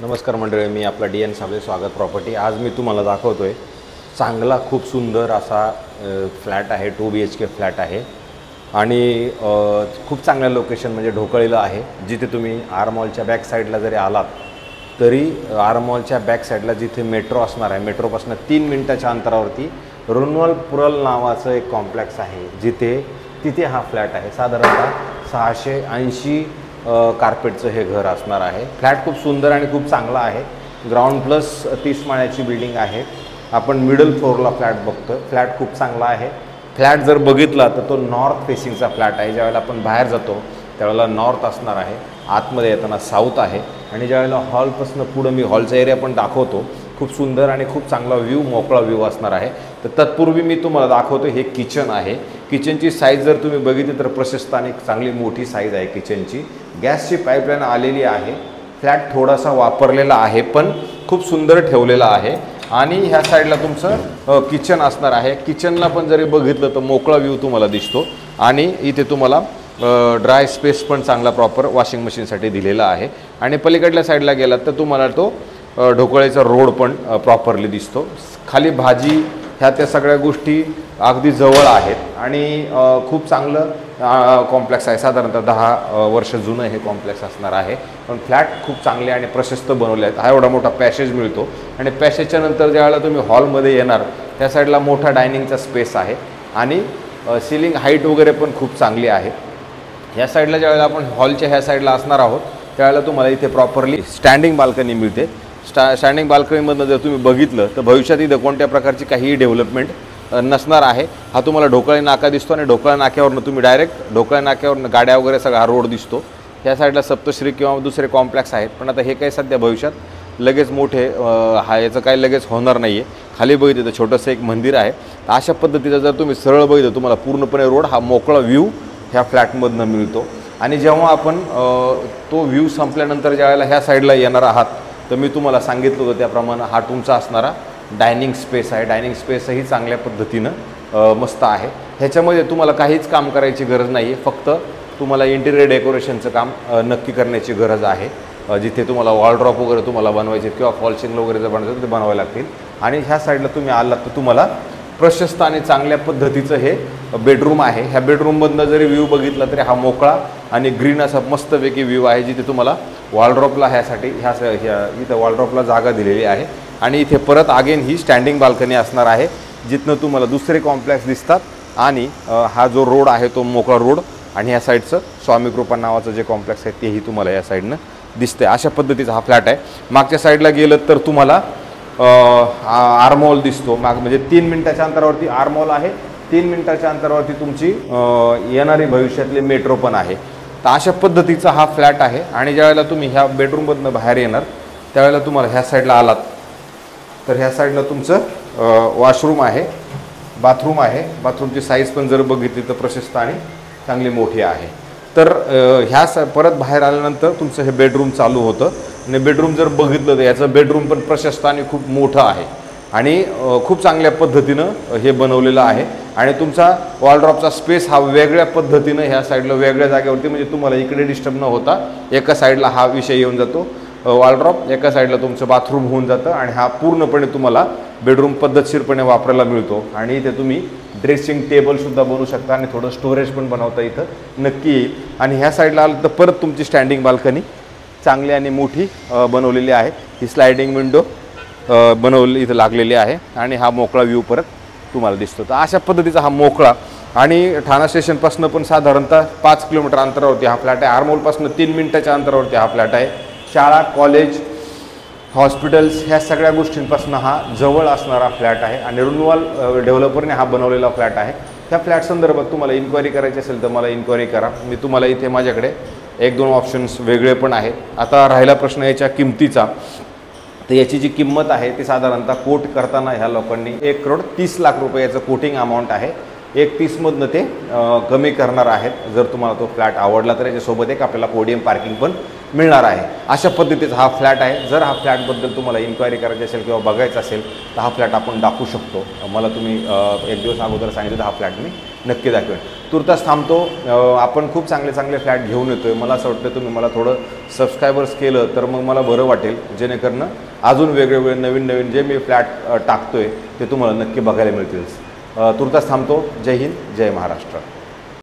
नमस्कार मंडळी, मी आपला DN साबळे, स्वागत प्रॉपर्टी। आज मी तुम्हाला दाखवतोय चांगला खूप सुंदर असा फ्लॅट आहे। 2 BHK फ्लॅट आहे आणि खूप चांगल्या लोकेशन म्हणजे ढोकळीला आहे। जिथे तुम्ही आर मॉलच्या बॅक साईडला जरी आलात तरी आर मॉलच्या बॅक साईडला जिथे मेट्रो असणार आहे, मेट्रोपासून 3 मिनिटाच्या अंतरावरती रुनवल पुरल नावाचं एक कॉम्प्लेक्स आहे, तिथे हा फ्लॅट आहे। साधारणतः 680 कार्पेटचं हे घर असणार आहे। फ्लॅट खूप सुंदर आणि खूप चांगला आहे। ग्राउंड प्लस 30 माळ्याची बिल्डिंग आहे। आपण मिडल फ्लोअरला फ्लॅट बघतो। फ्लॅट खूप चांगला आहे। फ्लॅट जर बघितला तर तो नॉर्थ फेसिंगचा फ्लॅट आहे। ज्यावेळेला आपण बाहेर जातो त्यावेळेला नॉर्थ असणार आहे, आतमध्ये येताना साऊथ आहे आणि ज्यावेळेला हॉलपासून पुढे मी हॉलचा एरिया पण दाखवतो। खूप सुंदर आणि खूप चांगला व्ह्यू, मोकळा व्ह्यू असणार आहे। तर तत्पूर्वी मी तुम्हाला दाखवतो हे किचन आहे। किचनची साईज जर तुम्ही बघितली तर प्रशस्त आणि चांगली मोठी साईज आहे किचनची। गॅसची पाईपलाईन आलेली आहे। फ्लॅट थोडासा वापरलेला आहे पण खूप सुंदर ठेवलेला आहे आणि ह्या साईडला तुमचं किचन असणार आहे। किचनला पण जरी बघितलं तर मोकळा व्ह्यू तुम्हाला दिसतो आणि इथे तुम्हाला ड्राय स्पेस पण चांगला प्रॉपर वॉशिंग मशीनसाठी दिलेला आहे आणि पलीकडल्या साईडला गेलात तर तुम्हाला तो ढोकळेचा रोड पण प्रॉपरली दिसतो। खाली भाजी ह्या त्या सगळ्या गोष्टी अगदी जवळ आहेत आणि खूप चांगलं कॉम्प्लेक्स आहे। साधारणतः 10 वर्ष जुनं हे कॉम्प्लेक्स असणार आहे पण फ्लॅट खूप चांगले आणि प्रशस्त बनवले आहेत। हा एवढा मोठा पॅसेज मिळतो आणि पॅसेजच्या नंतर ज्यावेळेला तुम्ही हॉलमध्ये येणार त्या साईडला मोठा डायनिंगचा स्पेस आहे आणि सिलिंग हाईट वगैरे पण खूप चांगली आहे। ह्या साईडला ज्यावेळेला आपण हॉलच्या ह्या साईडला असणार आहोत त्यावेळेला तुम्हाला इथे प्रॉपरली स्टँडिंग बाल्कनी मिळते। स्टँडिंग बाल्कनीमधनं जर तुम्ही बघितलं तर भविष्यात इथं कोणत्या प्रकारची काहीही डेव्हलपमेंट नसणार आहे। हा तुम्हाला ढोकळे नाका दिसतो आणि ढोकळा नाक्यावरनं तुम्ही डायरेक्ट ढोकळा नाक्यावरनं गाड्या वगैरे सगळा रोड दिसतो। ह्या साईडला सप्तश्री किंवा दुसरे कॉम्प्लेक्स आहेत पण आता हे काही सध्या भविष्यात लगेच मोठे याचं काही लगेच होणार नाही आहे। खाली बघितलं तर छोटंसं एक मंदिर आहे। तर अशा पद्धतीचं जर तुम्ही सरळ बघितलं तुम्हाला पूर्णपणे रोड हा मोकळा व्ह्यू ह्या फ्लॅटमधनं मिळतो आणि जेव्हा आपण तो व्ह्यू संपल्यानंतर ज्यावेळेला ह्या साईडला येणार आहात तर मी तुम्हाला सांगितलं होतं त्याप्रमाणे हा तुमचा असणारा डायनिंग स्पेस आहे। डायनिंग स्पेसही चांगल्या पद्धतीनं मस्त आहे। ह्याच्यामध्ये तुम्हाला काहीच काम करायची गरज नाही आहे, फक्त तुम्हाला इंटिरियर डेकोरेशनचं काम नक्की करण्याची गरज आहे। जिथे तुम्हाला वॉलड्रॉप वगैरे तुम्हाला बनवायचे किंवा फॉल्सिंग वगैरे जर बनायचं ते बनवावे लागतील आणि ह्या साईडला तुम्ही आलात तर तुम्हाला प्रशस्त आणि चांगल्या पद्धतीचं हे बेडरूम आहे। ह्या बेडरूममधनं जरी व्ह्यू बघितला तरी हा मोकळा आणि ग्रीन असा मस्तपैकी व्ह्यू आहे, जिथे तुम्हाला वॉलड्रॉपला ह्यासाठी इथं वॉलड्रॉपला जागा दिलेली आहे आणि इथे परत अगेन ही स्टँडिंग बाल्कनी असणार आहे, जिथनं तुम्हाला दुसरे कॉम्प्लेक्स दिसतात आणि हा जो रोड आहे तो मोकळा रोड आणि ह्या साईडचं स्वामी कृपा नावाचं जे कॉम्प्लेक्स आहे तेही तुम्हाला या साईडनं दिसतंय। अशा पद्धतीचा हा फ्लॅट आहे। मागच्या साईडला गेलं तर तुम्हाला आर मॉल दिसतो। म्हणजे 3 मिनिटाच्या अंतरावरती आर मॉल आहे। 3 मिनिटाच्या अंतरावरती तुमची येणारी भविष्यातली मेट्रो पण आहे। तर अशा पद्धतीचा हा फ्लॅट आहे आणि ज्यावेळेला तुम्ही ह्या बेडरूममधनं बाहेर येणार त्यावेळेला तुम्हाला ह्या साईडला आलात तर ह्या साईडला तुमचं वॉशरूम आहे, बाथरूम आहे। बाथरूमची साईज पण जर बघितली तर प्रशस्त आणि चांगली मोठी आहे। तर परत बाहेर आल्यानंतर तुमचं हे बेडरूम चालू होतं आणि बेडरूम जर बघितलं तर याचं बेडरूम पण प्रशस्त आणि खूप मोठं आहे आणि खूप चांगल्या पद्धतीनं हे बनवलेलं आहे आणि तुमचा वॉलड्रॉपचा स्पेस हा वेगळ्या पद्धतीनं ह्या साईडला वेगळ्या जागेवरती, म्हणजे तुम्हाला इकडे डिस्टर्ब न होता एका साईडला हा विषय येऊन जातो वॉलड्रॉप, एका साईडला तुमचं बाथरूम होऊन जातं आणि हा पूर्णपणे तुम्हाला बेडरूम पद्धतशीरपणे वापरायला मिळतो आणि इथे तुम्ही ड्रेसिंग टेबलसुद्धा बनवू शकता आणि थोडं स्टोरेज पण बनवता इथं नक्की येईल। आणि ह्या साईडला आलं तर परत तुमची स्टँडिंग बाल्कनी चांगली आणि मोठी बनवलेली आहे। ही स्लायडिंग विंडो इथं लागलेली आहे आणि हा मोकळा व्ह्यू परत तुम्हाला दिसतो। तर अशा पद्धतीचा हा मोकळा आणि ठाणा स्टेशनपासून पण साधारणतः 5 किलोमीटर अंतरावरती हा फ्लॅट आहे। आरमोलपासून 3 मिनिटाच्या अंतरावरती हा फ्लॅट आहे। शाळा, कॉलेज, हॉस्पिटल्स ह्या सगळ्या गोष्टींपासून हा जवळ असणारा फ्लॅट आहे आणि रुनवल डेव्हलपरने हा बनवलेला फ्लॅट आहे। ह्या फ्लॅट संदर्भात तुम्हाला इन्क्वायरी करायची असेल तर मला इन्क्वायरी करा। मी तुम्हाला इथे माझ्याकडे 1-2 ऑप्शन्स वेगळे पण आहेत। आता राहिला प्रश्न याच्या किमतीचा, तर याची जी किंमत आहे ती साधारणतः कोट करताना ह्या लोकांनी 1,30,00,000 रुपयाचं कोटिंग अमाऊंट आहे। 1,30,000मधनं ते कमी करणार आहेत। जर तुम्हाला तो फ्लॅट आवडला तर याच्यासोबत एक आपल्याला पोडियम पार्किंग पण मिळणार आहे। अशा पद्धतीचा हा फ्लॅट आहे। जर हा फ्लॅटबद्दल तुम्हाला इन्क्वायरी करायची असेल किंवा बघायचा असेल तर हा फ्लॅट आपण दाखवू शकतो। मला तुम्ही 1 दिवस अगोदर सांगितलं तर हा फ्लॅट मी नक्की दाखवेन. तुर्तास थांबतो. आपण खूप चांगले चांगले फ्लॅट घेऊन येतो आहे. मला असं वाटतं तुम्ही मला थोडं सबस्क्रायबर्स केलं तर मग मला बरं वाटेल, जेणेकरून अजून वेगवेगळे नवीन नवीन जे मी फ्लॅट टाकतो आहे ते तुम्हाला नक्की बघायला मिळतील. तुर्तास थांबतो. जय हिंद, जय महाराष्ट्र.